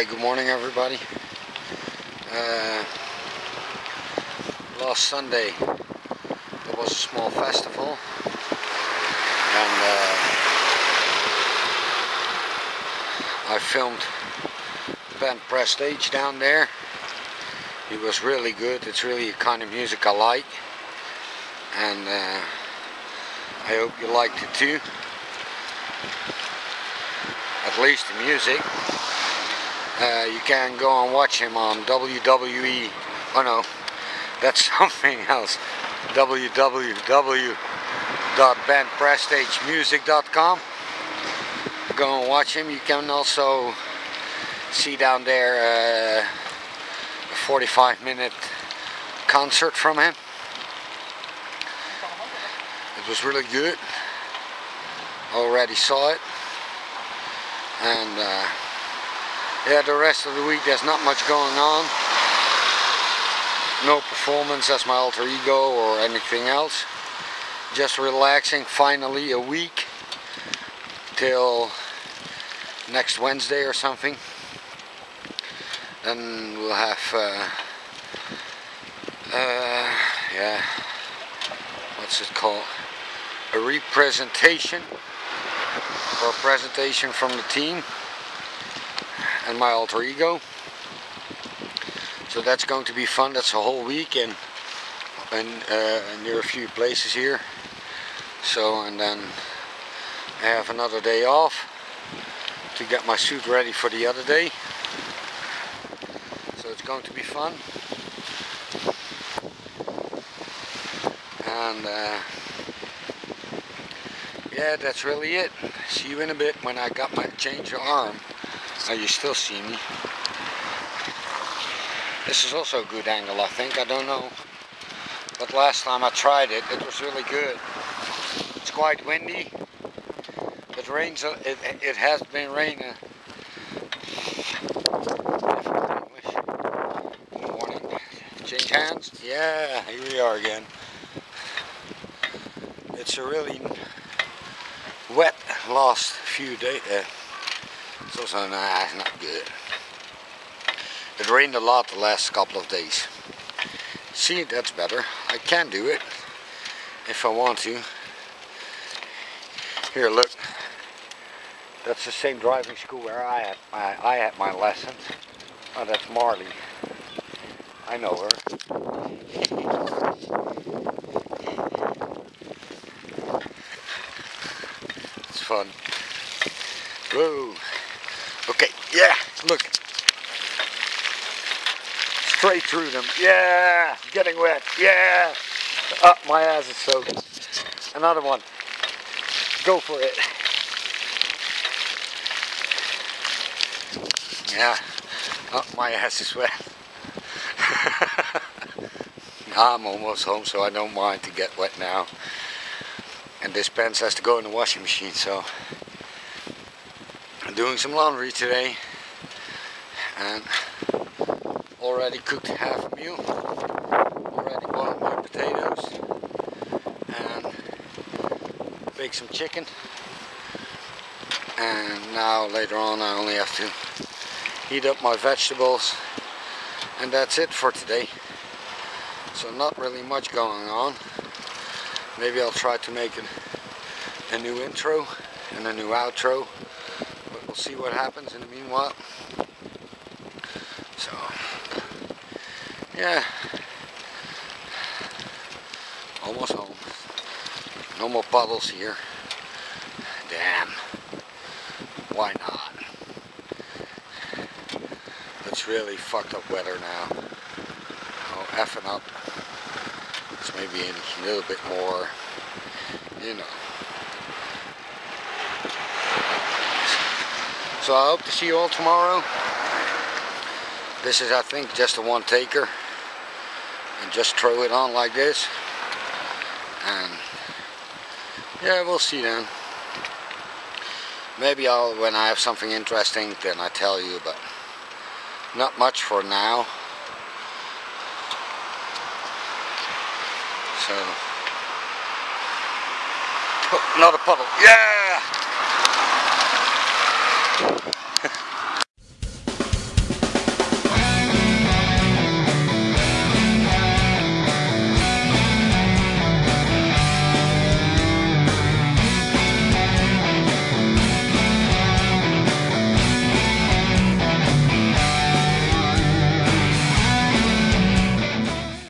Good morning everybody. Last Sunday there was a small festival and I filmed band Prestige down there. It was really good. It's really the kind of music I like, and I hope you liked it too. At least the music. You can go and watch him on WWE. Oh no, that's something else. www.bandprestigemusic.com. Go and watch him. You can also see down there a 45-minute concert from him. It was really good. Already saw it. And yeah, the rest of the week there's not much going on. No performance as my alter ego or anything else. Just relaxing. Finally a week till next Wednesday or something. Then we'll have yeah, what's it called? A representation or a presentation from the team and my alter ego. So that's going to be fun. That's a whole week and near a few places here. So, and then I have another day off to get my suit ready for the other day. So it's going to be fun. And yeah, that's really it. See you in a bit when I got my change of arm. Now you still see me. This is also a good angle, I think. I don't know. But last time I tried it, it was really good. It's quite windy. It rains. It has been raining. Good morning. Change hands. Yeah, here we are again. It's a really wet last few days. It's also it's not good. It rained a lot the last couple of days. See, that's better. I can do it if I want to. Here, look. That's the same driving school where I had my lessons. Oh, that's Marley. I know her. It's fun. Whoa. Okay, yeah, look. Straight through them. Yeah, getting wet. Yeah. Oh, my ass is soaked. Another one. Go for it. Yeah. Oh, my ass is wet. I'm almost home, so I don't mind to get wet now. And this pants has to go in the washing machine, so I'm doing some laundry today. And already cooked half a meal. Already boiled my potatoes. And baked some chicken. And now later on I only have to heat up my vegetables. And that's it for today. So not really much going on. Maybe I'll try to make a new intro and a new outro. But we'll see what happens in the meanwhile. So, yeah. Almost home. No more puddles here. Damn. Why not? It's really fucked up weather now. Oh, effing up. It's maybe a little bit more, you know. So I hope to see you all tomorrow. This is, I think, just a one taker. And just throw it on like this. And yeah, we'll see then. Maybe when I have something interesting, then I tell you, but not much for now. So, oh, another puddle. Yeah!